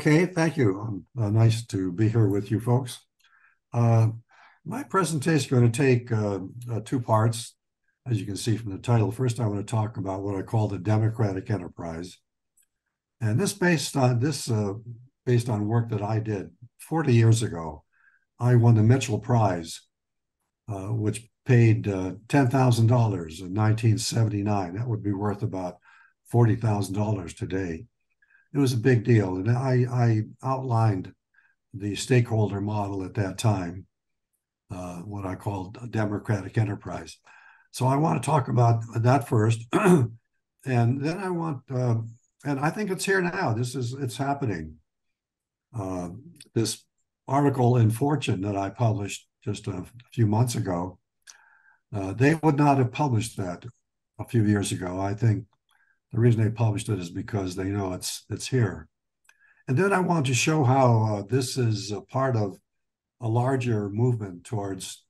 Okay, thank you. Nice to be here with you folks. Uh, my presentation is going to take two parts, as you can see from the title. First, I want to talk about what I call the democratic enterprise, and based on work that I did 40 years ago. I won the Mitchell Prize, which paid $10,000 in 1979. That would be worth about $40,000 today. It was a big deal, and I outlined the stakeholder model at that time, what I called a democratic enterprise. So I want to talk about that first, and then and I think it's here now. It's happening. This article in Fortune that I published just a few months ago, they would not have published that a few years ago. I think the reason they published it is because they know it's here. And then I want to show how this is a part of a larger movement towards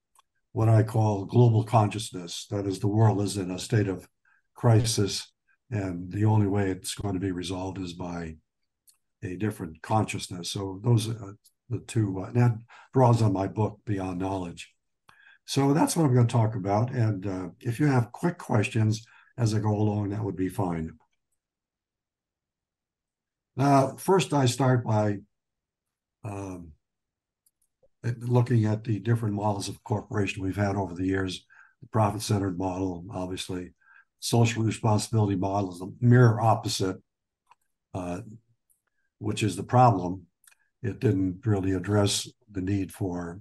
what I call global consciousness. That is, the world is in a state of crisis, and the only way it's going to be resolved is by a different consciousness. So those are the two, and that draws on my book, Beyond Knowledge. So that's what I'm going to talk about. And if you have quick questions as I go along, that would be fine. First, I start by looking at the different models of corporation we've had over the years. The profit-centered model, obviously. Social responsibility model is the mirror opposite, which is the problem. It didn't really address the need for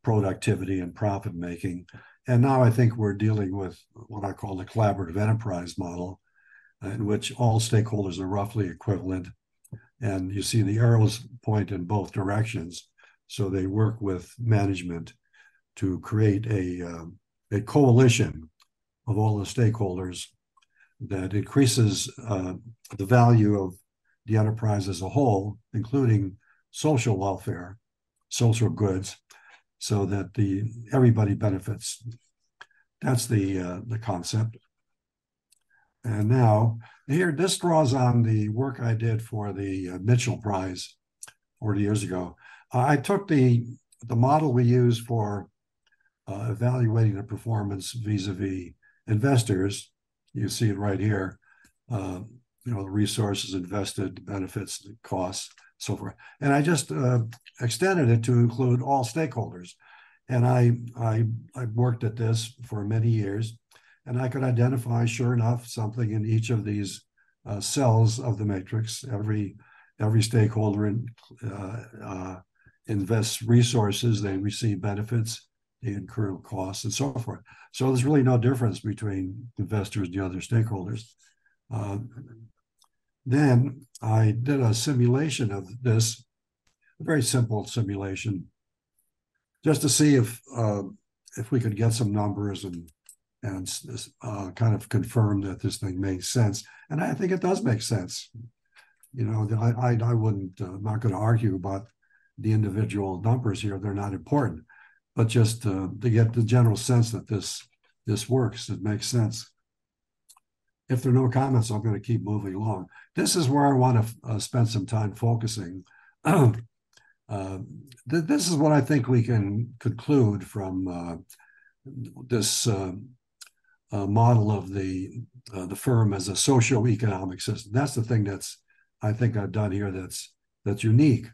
productivity and profit making. And now I think we're dealing with what I call the collaborative enterprise model, in which all stakeholders are roughly equivalent. And you see the arrows point in both directions. So they work with management to create a coalition of all the stakeholders that increases the value of the enterprise as a whole, including social welfare, social goods, so that everybody benefits. That's the concept. And now here, this draws on the work I did for the Mitchell Prize 40 years ago. I took the model we use for evaluating the performance vis-a-vis investors. You see it right here. The resources invested, benefits, costs, so forth. And I just extended it to include all stakeholders. And I worked at this for many years, and I could identify, sure enough, something in each of these cells of the matrix. Every stakeholder invests resources, they receive benefits, they incur costs, and so forth. So there's really no difference between investors and the other stakeholders. Then I did a simulation of this, a very simple simulation, just to see if we could get some numbers and kind of confirm that this thing makes sense. And I think it does make sense. I wouldn't, I'm not going to argue about the individual numbers here. They're not important, but just to get the general sense that this works, it makes sense. If there are no comments, I'm going to keep moving along. This is where I want to spend some time focusing. This is what I think we can conclude from this model of the firm as a socio-economic system. That's the thing I think I've done here that's unique.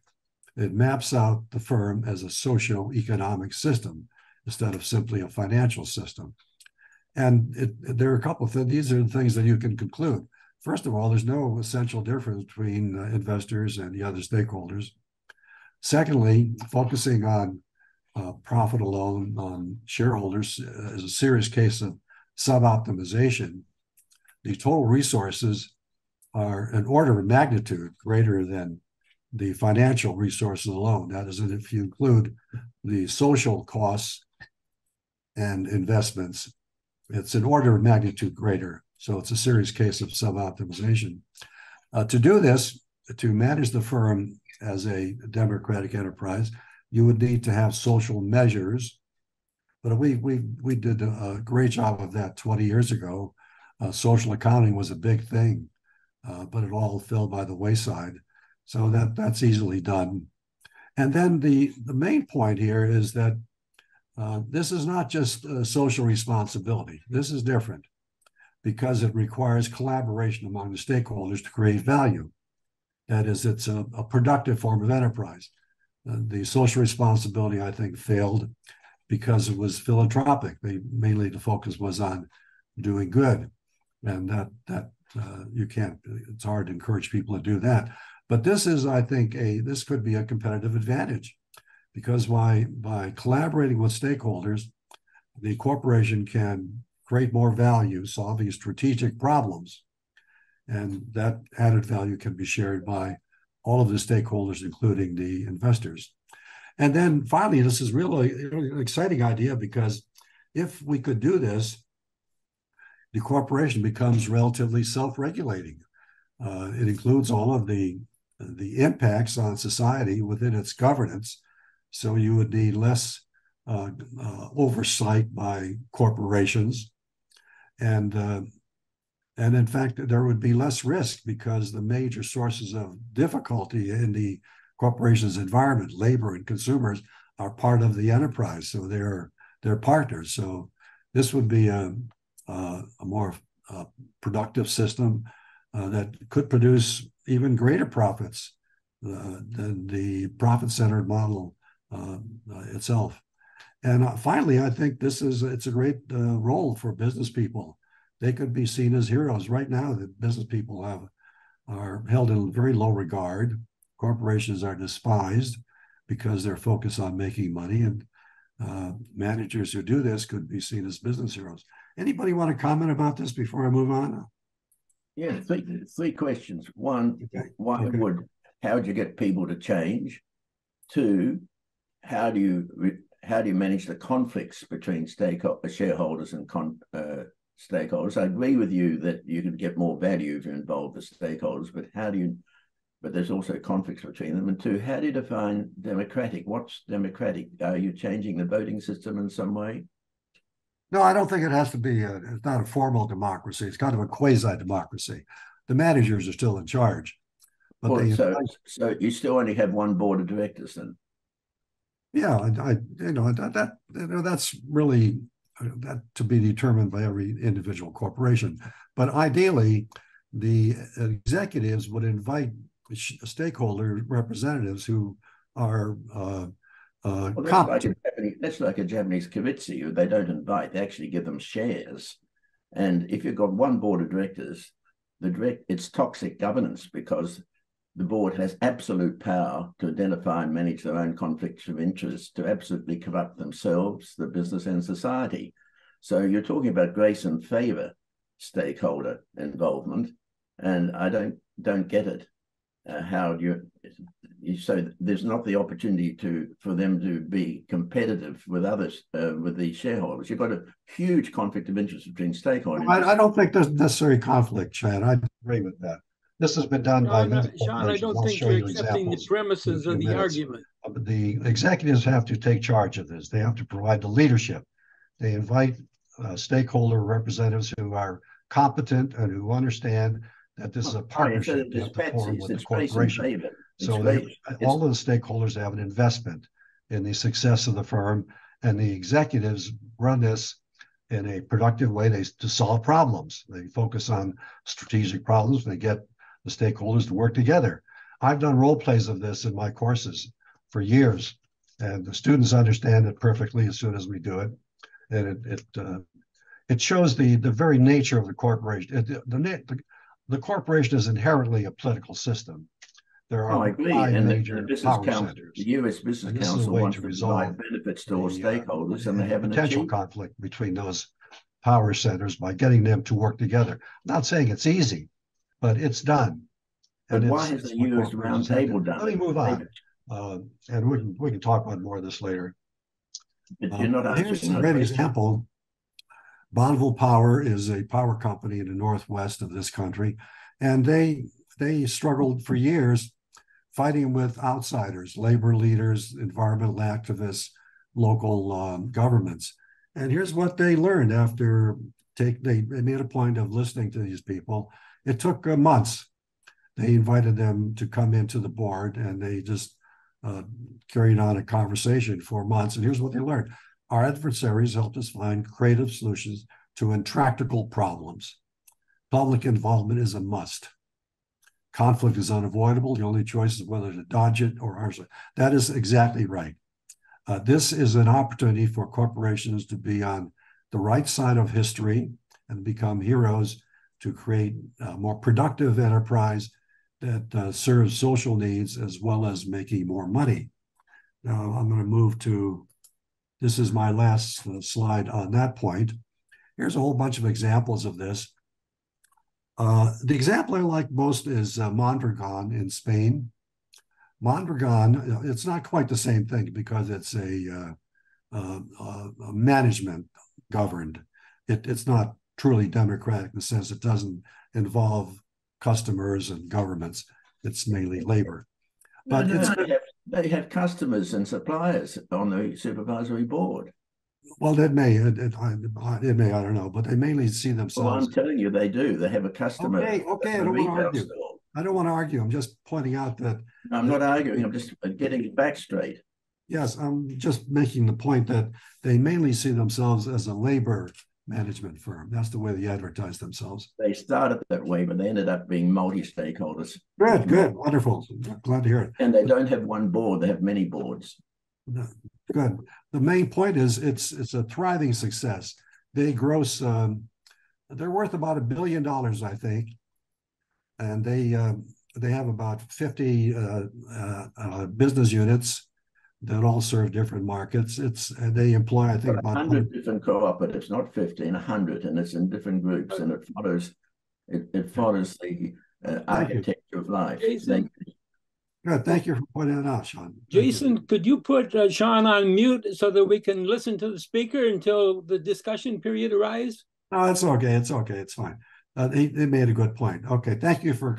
It maps out the firm as a socio-economic system instead of simply a financial system. And there are a couple of things. These are the things that you can conclude. First of all, there's no essential difference between investors and the other stakeholders. Secondly, focusing on profit alone on shareholders is a serious case of sub-optimization. The total resources are an order of magnitude greater than the financial resources alone. That is, if you include the social costs and investments, it's an order of magnitude greater. So it's a serious case of sub-optimization. To do this, to manage the firm as a democratic enterprise, you would need to have social measures. But we did a great job of that 20 years ago. Social accounting was a big thing, but it all fell by the wayside. So that's easily done. And then the main point here is that this is not just social responsibility. This is different because it requires collaboration among the stakeholders to create value. That is, it's a productive form of enterprise. The social responsibility, I think, failed because it was philanthropic. Mainly the focus was on doing good, and that you can't. It's hard to encourage people to do that. But this is, I think, this could be a competitive advantage, because by collaborating with stakeholders, the corporation can create more value, solving strategic problems, and that added value can be shared by all of the stakeholders, including the investors. And then finally, this is really an exciting idea, because if we could do this, the corporation becomes relatively self-regulating. It includes all of the impacts on society within its governance. So you would need less oversight by corporations, and in fact, there would be less risk, because the major sources of difficulty in the corporation's environment, labor and consumers, are part of the enterprise. So they're partners. So this would be a more productive system that could produce even greater profits than the profit-centered model itself. And finally, I think it's a great role for business people. They could be seen as heroes. Right now, the business people are held in very low regard. Corporations are despised because they're focused on making money, and managers who do this could be seen as business heroes. Anybody want to comment about this before I move on? Yeah, three questions. One, how do you get people to change? Two, how do you manage the conflicts between shareholders and stakeholders? I agree with you that you can get more value if you involve the stakeholders, but there's also conflicts between them. And two, how do you define democratic? What's democratic? Are you changing the voting system in some way? No, I don't think it has to be. It's not a formal democracy. It's kind of a quasi-democracy. The managers are still in charge, but so you still only have one board of directors then? Yeah, that's really that to be determined by every individual corporation. But ideally, the executives would invite stakeholder representatives who are competent. That's like a Japanese kibitsu. They don't invite; they actually give them shares. And if you've got one board of directors, it's toxic governance, because the board has absolute power to identify and manage their own conflicts of interest, to absolutely corrupt themselves, the business and society. So you're talking about grace and favor stakeholder involvement, and I don't get it. How do you so there's not the opportunity for them to be competitive with others, with the shareholders? You've got a huge conflict of interest between stakeholders. I don't think there's necessary conflict, Shann. I agree with that. This has been done by Shann, I don't think you're accepting the premises of the argument. The executives have to take charge of this. They have to provide the leadership. They invite stakeholder representatives who are competent and who understand that this is a partnership they have to form with the corporation. So all of the stakeholders have an investment in the success of the firm, and the executives run this in a productive way to solve problems. They focus on strategic problems. They get the stakeholders to work together. I've done role plays of this in my courses for years, and the students understand it perfectly as soon as we do it. And it shows the very nature of the corporation. The corporation is inherently a political system. There are five major power centers. The U.S. Business Council wants to provide benefits to all stakeholders, and they have a potential conflict between those power centers by getting them to work together. I'm not saying it's easy, but it's done. But why has the U.S. roundtable done? Let me move on, and we can talk about more of this later. Here's a great example. Bonneville Power is a power company in the northwest of this country, and they struggled for years fighting with outsiders, labor leaders, environmental activists, local governments. And here's what they learned after they made a point of listening to these people. It took months, they invited them to come into the board, and they just carried on a conversation for months. And here's what they learned. Our adversaries helped us find creative solutions to intractable problems. Public involvement is a must. Conflict is unavoidable. The only choice is whether to dodge it or argue. That is exactly right. This is an opportunity for corporations to be on the right side of history and become heroes to create a more productive enterprise that serves social needs as well as making more money. Now, I'm going to move to, this is my last slide on that point. Here's a whole bunch of examples of this. The example I like most is Mondragon in Spain. Mondragon, it's not quite the same thing because it's a management governed. It's not truly democratic in the sense it doesn't involve customers and governments. It's mainly labor. But they have customers and suppliers on the supervisory board. Well, it may, I don't know, but they mainly see themselves. Well, I'm telling you, they do. They have a customer. Okay, I don't want to argue. I don't want to argue. I'm just pointing out that. No, I'm not arguing. I'm just getting it back straight. Yes, I'm just making the point that they mainly see themselves as a labor management firm. That's the way they advertise themselves. They started that way, but they ended up being multi-stakeholders. Good, wonderful. Glad to hear it. And they don't have one board; they have many boards. Good. The main point is it's a thriving success. They gross, they're worth about $1 billion, I think, and they have about 50 business units that all serve different markets. They employ, I think, about 100 different cooperatives, not 50, 100, and it's in different groups, and it follows the architecture of life. Jason, good. Thank you for pointing it out, Shann. Jason, could you put Shann on mute so that we can listen to the speaker until the discussion period arrives? No, it's okay. It's okay. It's fine. They made a good point. Okay, thank you for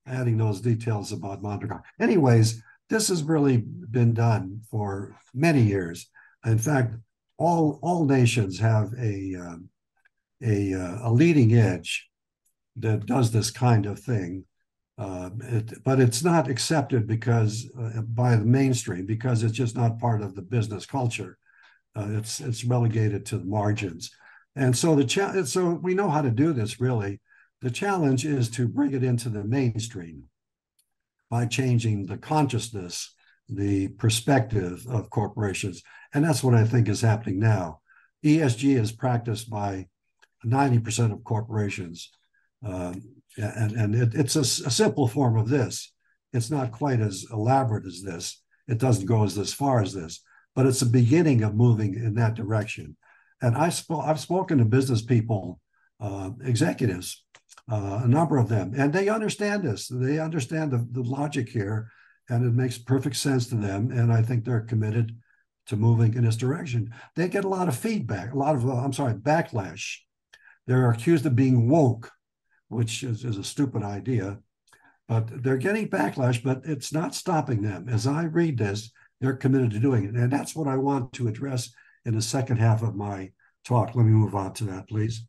adding those details about Mondragon. Anyways, this has really been done for many years. In fact, all nations have a leading edge that does this kind of thing. But it's not accepted because by the mainstream, because it's just not part of the business culture. It's relegated to the margins, and so so we know how to do this. Really, the challenge is to bring it into the mainstream by changing the consciousness, the perspective of corporations, and that's what I think is happening now. ESG is practiced by 90% of corporations. And it's a simple form of this. It's not quite as elaborate as this. It doesn't go as far as this, but it's the beginning of moving in that direction. And I've spoken to business people, executives, a number of them, and they understand this. They understand the logic here, and it makes perfect sense to them. And I think they're committed to moving in this direction. They get a lot of feedback, backlash. They're accused of being woke, which is a stupid idea, but they're getting backlash, but it's not stopping them. As I read this, they're committed to doing it. And that's what I want to address in the second half of my talk. Let me move on to that, please.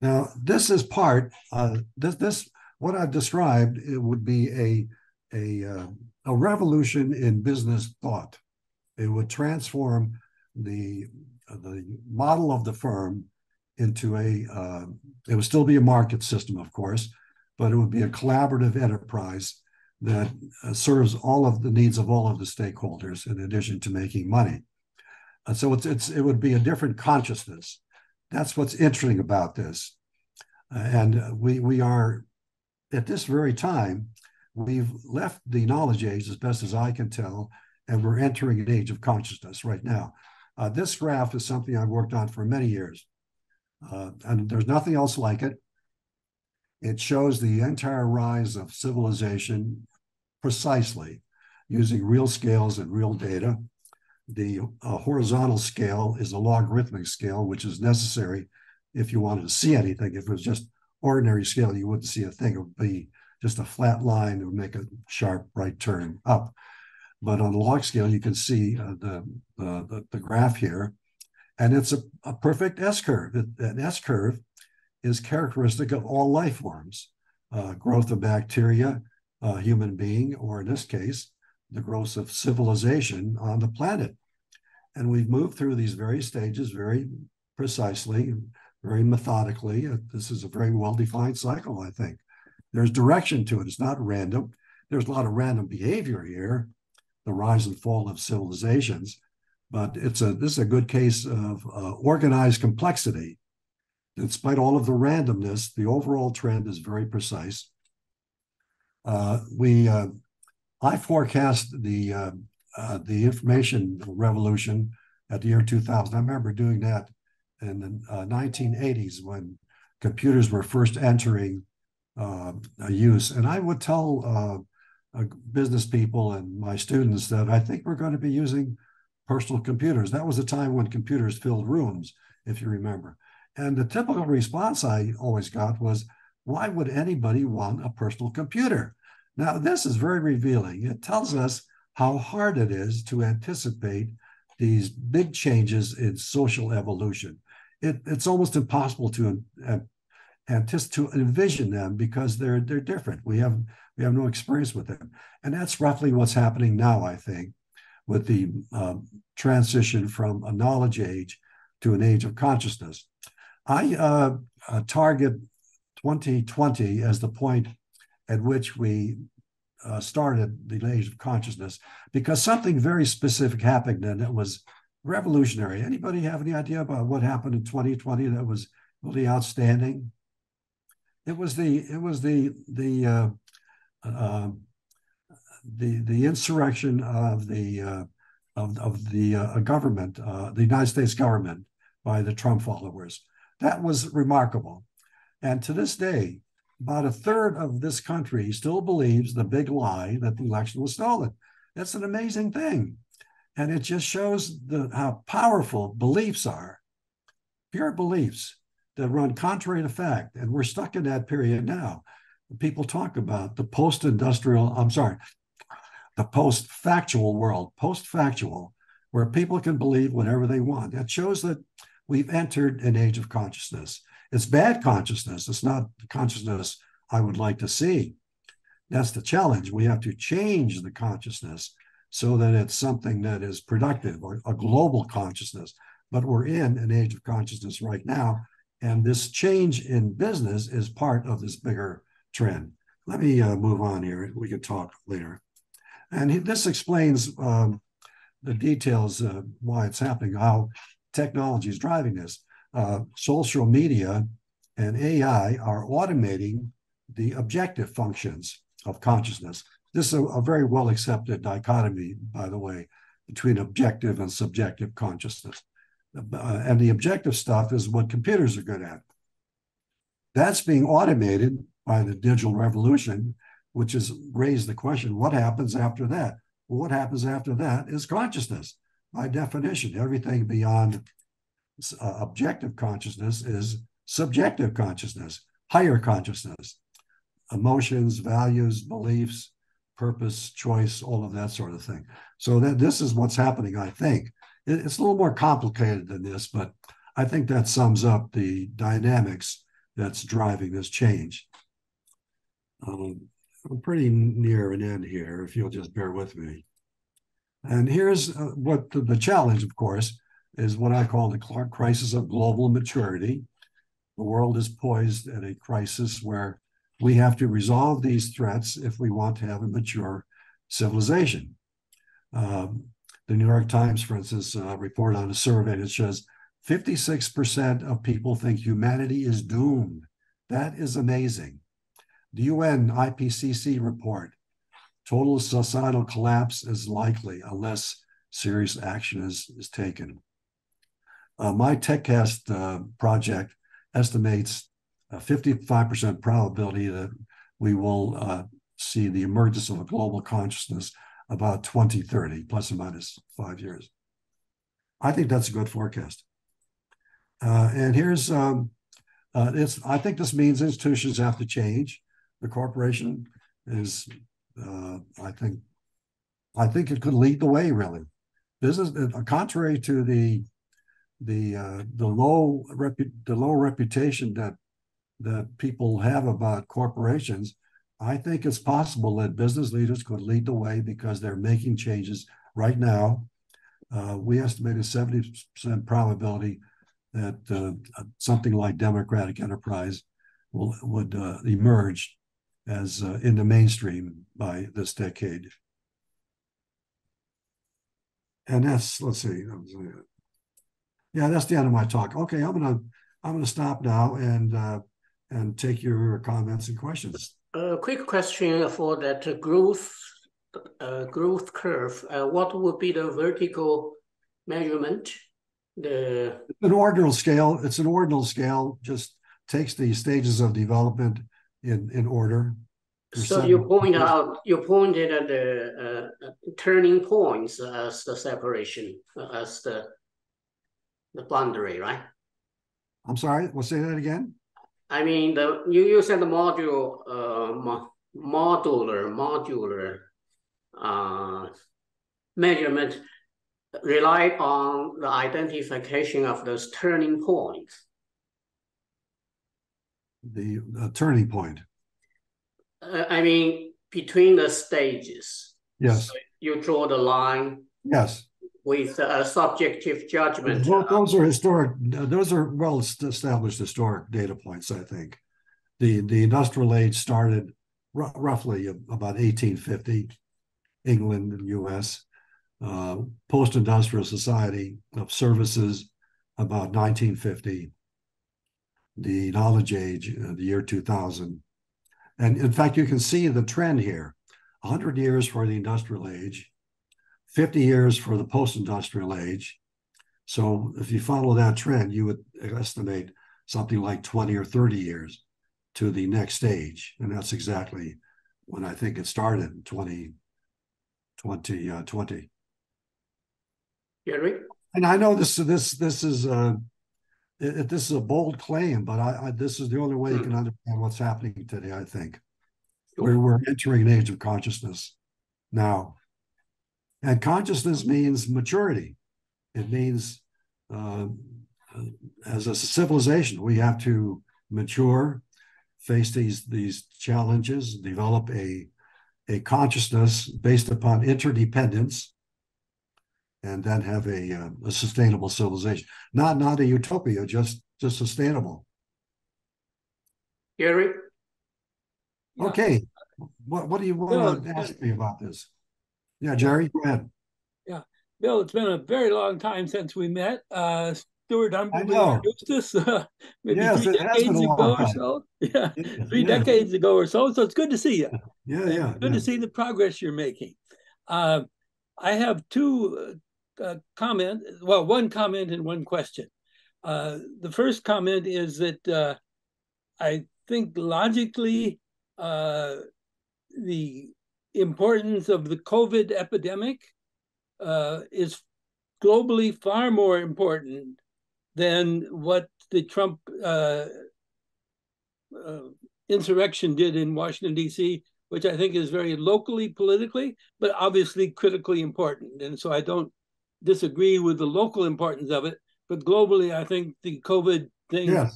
Now, this is part, what I've described, it would be a revolution in business thought. It would transform the model of the firm into it would still be a market system, of course, but it would be a collaborative enterprise that serves all of the needs of all of the stakeholders in addition to making money. So it would be a different consciousness. That's what's interesting about this. And we are, at this very time, we've left the knowledge age as best as I can tell, and we're entering an age of consciousness right now. This graph is something I've worked on for many years. And there's nothing else like it. It shows the entire rise of civilization precisely using real scales and real data. The horizontal scale is a logarithmic scale, which is necessary if you wanted to see anything. If it was just ordinary scale, you wouldn't see a thing. It would be just a flat line. It would make a sharp right turn up. But on the log scale, you can see the graph here. And it's a perfect S-curve. An S-curve is characteristic of all life forms. Growth of bacteria, human being, or in this case, the growth of civilization on the planet. And we've moved through these various stages very precisely, very methodically. This is a very well-defined cycle, I think. There's direction to it. It's not random. There's a lot of random behavior here, the rise and fall of civilizations, but this is a good case of organized complexity. Despite all of the randomness, the overall trend is very precise. I forecast the information revolution at the year 2000. I remember doing that in the 1980s when computers were first entering use. And I would tell business people and my students that I think we're going to be using personal computers. That was a time when computers filled rooms, if you remember. And the typical response I always got was, why would anybody want a personal computer? Now, this is very revealing. It tells us how hard it is to anticipate these big changes in social evolution. It's almost impossible to envision them because they're different. We have no experience with them. And that's roughly what's happening now, I think, with the transition from a knowledge age to an age of consciousness. I target 2020 as the point at which we started the age of consciousness, because something very specific happened and it was revolutionary. Anybody have any idea about what happened in 2020 that was really outstanding? It was the insurrection of the government, the United States government, by the Trump followers. That was remarkable. And to this day, about a third of this country still believes the big lie that the election was stolen. That's an amazing thing. And it just shows how powerful beliefs are, pure beliefs that run contrary to fact. And we're stuck in that period now. People talk about the post-factual world, post-factual, where people can believe whatever they want. That shows that we've entered an age of consciousness. It's bad consciousness. It's not the consciousness I would like to see. That's the challenge. We have to change the consciousness so that it's something that is productive, or a global consciousness. But we're in an age of consciousness right now. And this change in business is part of this bigger trend. Let me move on here. We can talk later. And this explains the details of why it's happening, how technology is driving this. Social media and AI are automating the objective functions of consciousness. This is a very well-accepted dichotomy, by the way, between objective and subjective consciousness. And the objective stuff is what computers are good at. That's being automated by the digital revolution, which has raised the question, what happens after that? Well, what happens after that is consciousness. By definition, everything beyond objective consciousness is subjective consciousness, higher consciousness, emotions, values, beliefs, purpose, choice, all of that sort of thing. So this is what's happening, I think. It's a little more complicated than this, but I think that sums up the dynamics that's driving this change. I'm pretty near an end here, if you'll just bear with me. And here's what the challenge, of course, is what I call the crisis of global maturity. The world is poised at a crisis where we have to resolve these threats if we want to have a mature civilization. The New York Times, for instance, reported on a survey that shows 56% of people think humanity is doomed. That is amazing. The UN IPCC report, total societal collapse is likely unless serious action is taken. My TechCast project estimates a 55% probability that we will see the emergence of a global consciousness about 2030, plus or minus 5 years. I think that's a good forecast. And here's, I think this means institutions have to change. The corporation is, I think it could lead the way, really. Business, contrary to the low reputation that that people have about corporations, I think it's possible that business leaders could lead the way because they're making changes right now. We estimate a 70% probability that something like democratic enterprise would emerge as in the mainstream by this decade. And that's, let's see, yeah, that's the end of my talk. Okay, I'm gonna stop now and take your comments and questions. A quick question for that growth curve. What would be the vertical measurement? It's an ordinal scale. It's an ordinal scale. Just takes the stages of development in order. So you pointed at the turning points as the separation, as the boundary, right? I'm sorry. We'll say that again. I mean, you said the modular measurement relied on the identification of those turning points. The turning point. I mean, between the stages. Yes. So you draw the line. Yes. With a subjective judgment. Those are historic. Those are well-established historic data points. I think the industrial age started roughly about 1850, England and U.S. Post-industrial society of services about 1950. The knowledge age, the year 2000. And in fact, you can see the trend here. 100 years for the industrial age, 50 years for the post-industrial age. So if you follow that trend, you would estimate something like 20 or 30 years to the next stage. And that's exactly when I think it started in 2020. Gary? And I know this is a bold claim, but this is the only way you can understand what's happening today, I think. We're entering an age of consciousness now. And consciousness means maturity. It means, as a civilization, we have to mature, face these challenges, develop a consciousness based upon interdependence, and then have a sustainable civilization. Not a utopia, just sustainable. Gary? Okay. What do you want to ask me about this? Yeah, Jerry, go ahead. Yeah, Bill, it's been a very long time since we met. Stuart Humberly introduced us maybe 3 decades ago or so. Yeah, 3 decades ago or so. So it's good to see you. Good to see the progress you're making. I have two comments. Well, one comment and one question. The first comment is that I think logically the importance of the COVID epidemic is globally far more important than what the Trump insurrection did in Washington, D.C., which I think is very locally, politically, but obviously critically important. And so I don't disagree with the local importance of it, but globally, I think the COVID thing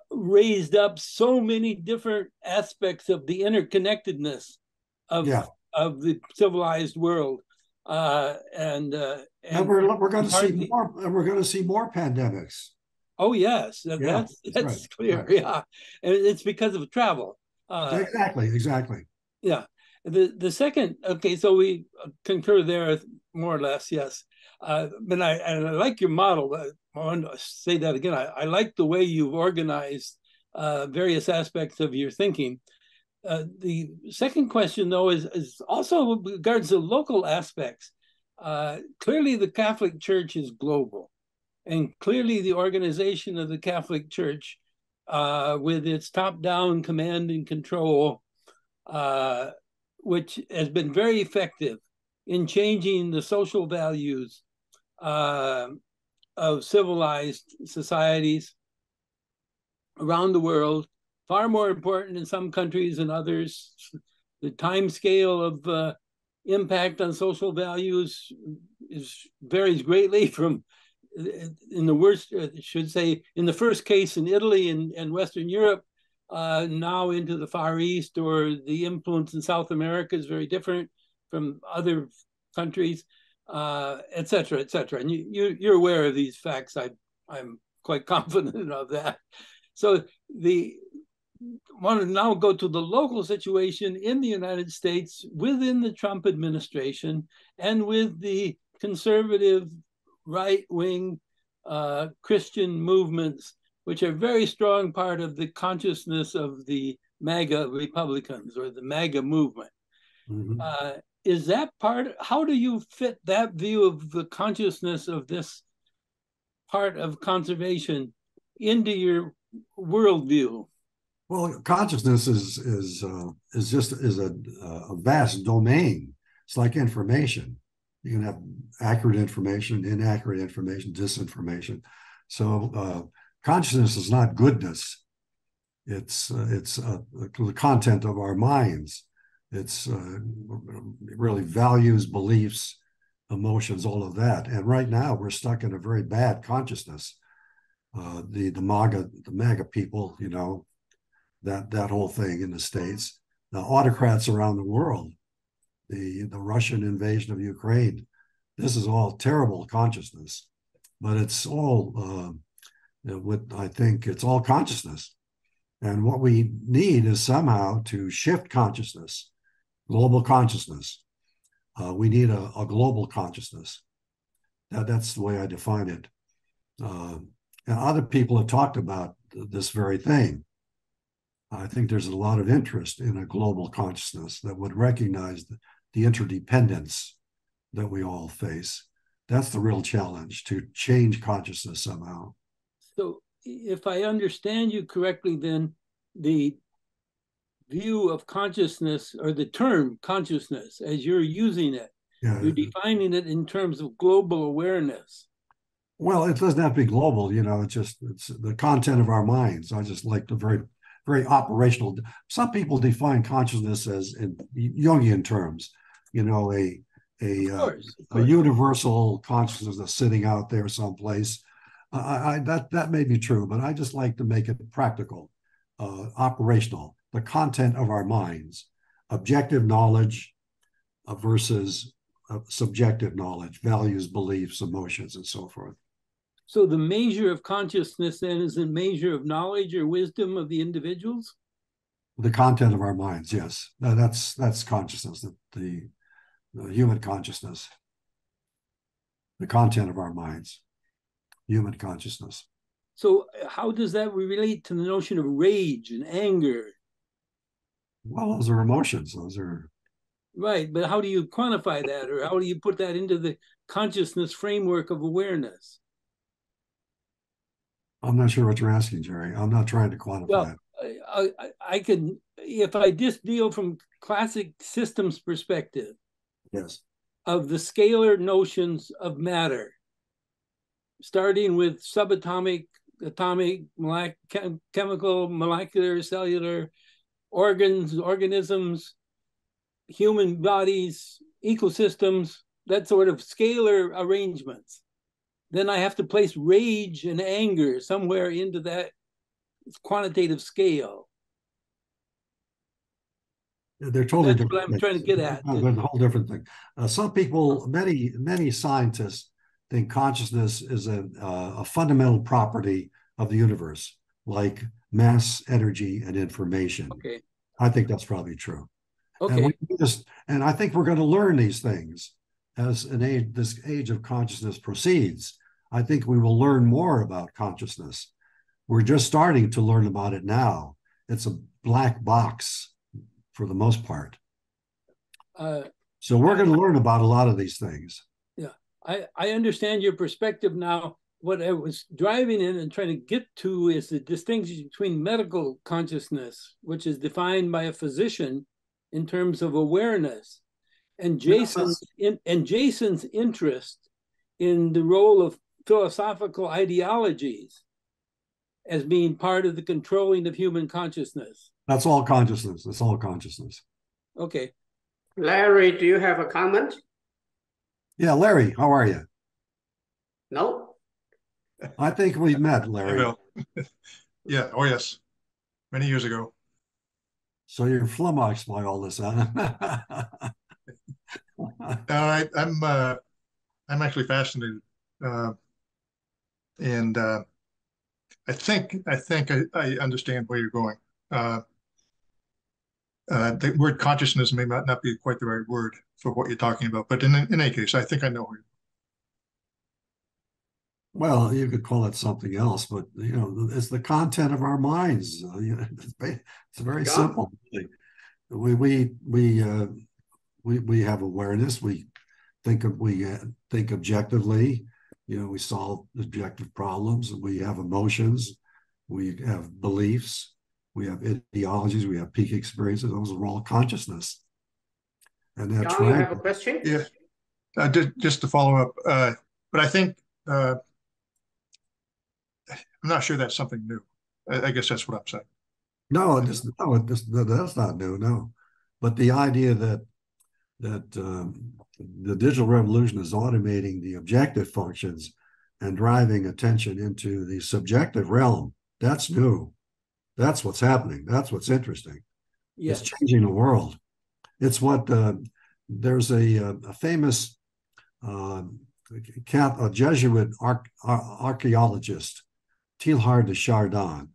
raised up so many different aspects of the interconnectedness of the civilized world. And we're going to see more. And we're going to see more pandemics. Oh yes, that's right. Clear. Right. Yeah, and it's because of travel. Exactly. Yeah. The second. Okay, so we concur there more or less. Yes. But I like your model. I want to say that again. I like the way you've organized various aspects of your thinking. The second question, though, is also regards to local aspects. Clearly, the Catholic Church is global, and clearly the organization of the Catholic Church, with its top-down command and control, which has been very effective in changing the social values of civilized societies around the world. Far more important in some countries than others. The time scale of impact on social values varies greatly from, in the worst, I should say, in the first case in Italy and Western Europe, now into the Far East, or the influence in South America is very different from other countries, et cetera, et cetera. And you're aware of these facts. I'm quite confident of that. So want to now go to the local situation in the United States within the Trump administration and with the conservative right-wing Christian movements, which are a very strong part of the consciousness of the MAGA Republicans or the MAGA movement. Mhm. Is that part? How do you fit that view of the consciousness of this part of conservation into your worldview? Well, consciousness is just a vast domain. It's like information. You can have accurate information, inaccurate information, disinformation. So consciousness is not goodness. It's the content of our minds. It's really values, beliefs, emotions, all of that. And right now we're stuck in a very bad consciousness. The MAGA people, you know, that whole thing in the States, the autocrats around the world, the Russian invasion of Ukraine. This is all terrible consciousness, but it's all I think it's all consciousness. And what we need is somehow to shift consciousness, global consciousness. We need a global consciousness. That's the way I define it. And other people have talked about this very thing. I think there's a lot of interest in a global consciousness that would recognize the interdependence that we all face. That's the real challenge, to change consciousness somehow. So if I understand you correctly, then the view of consciousness, or the term consciousness as you're using it, you're defining it in terms of global awareness. Well, it doesn't have to be global, you know, it's the content of our minds. I just like the very operational. Some people define consciousness as in Jungian terms, you know, a universal consciousness that's sitting out there someplace. That may be true, but I just like to make it practical, operational. The content of our minds, objective knowledge versus subjective knowledge, values, beliefs, emotions, and so forth. So the measure of consciousness then is a measure of knowledge or wisdom of the individuals? The content of our minds, yes. That's consciousness, the human consciousness. The content of our minds, human consciousness. So how does that relate to the notion of rage and anger? Well, those are emotions. Those are... Right, but how do you quantify that, or how do you put that into the consciousness framework of awareness? I'm not sure what you're asking, Jerry. I'm not trying to quantify it. I can, if I just deal from classic systems perspective, yes, of the scalar notions of matter, starting with subatomic, atomic, chemical, molecular, cellular, organs, organisms, human bodies, ecosystems, that sort of scalar arrangements. Then I have to place rage and anger somewhere into that quantitative scale. They're totally That's different. what I'm trying to get at. They're a whole different thing. Some people, many scientists think consciousness is a fundamental property of the universe, like mass, energy, and information. Okay. I think that's probably true. Okay. And I think we're going to learn these things as this age of consciousness proceeds. I think we will learn more about consciousness. We're just starting to learn about it now. It's a black box for the most part. So we're going to learn about a lot of these things. Yeah, I understand your perspective now. What I was driving in and trying to get to is the distinction between medical consciousness, which is defined by a physician in terms of awareness, and Jason's interest in the role of philosophical ideologies as being part of the controlling of human consciousness. That's all consciousness. That's all consciousness. Okay. Larry, do you have a comment? Yeah, Larry, how are you? No. I think we've met, Larry. Yeah, oh yes. many years ago. So you're flummoxed by all this, huh? I'm actually fascinated, and I think I understand where you're going. The word consciousness may not be quite the right word for what you're talking about, but in any case, I think I know where you're. Well, you could call it something else, but it's the content of our minds. It's very simple. We have awareness. We think objectively. We solve objective problems. We have emotions. We have beliefs. We have ideologies. We have peak experiences. Those are all consciousness. And that John, you have a question? Yeah. Just to follow up, but I think I'm not sure that's something new. I guess that's what I'm saying. No, that's not new. No, but the idea that the digital revolution is automating the objective functions and driving attention into the subjective realm, that's new. That's what's happening. That's what's interesting. Yes. It's changing the world. It's what there's a famous a Jesuit archaeologist, Teilhard de Chardin,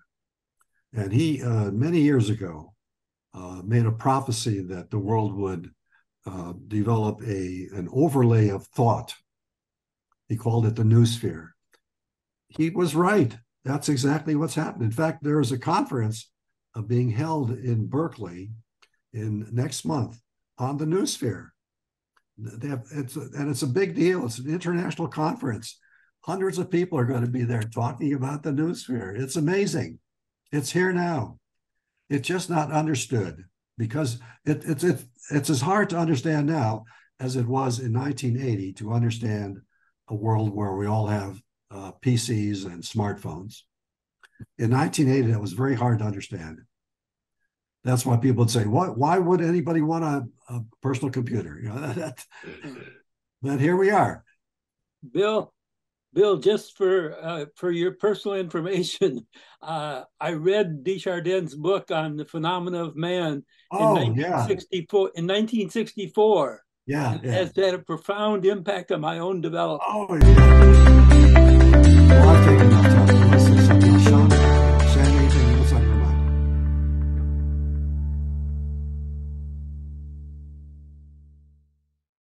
and he many years ago made a prophecy that the world would develop an overlay of thought. He called it the noosphere. He was right. That's exactly what's happened. In fact, there is a conference being held in Berkeley next month on the noosphere. It's a big deal. It's an international conference. Hundreds of people are going to be there talking about the noosphere. It's amazing. It's here now. It's just not understood because it's as hard to understand now as it was in 1980 to understand a world where we all have PCs and smartphones. In 1980, that was very hard to understand. That's why people would say, why would anybody want a personal computer? But here we are. Bill, just for your personal information, I read Desjardins' book on the phenomena of man in 1964. In 1964, yeah, it has had a profound impact on my own development. Oh, yeah. Well, I've taken enough time.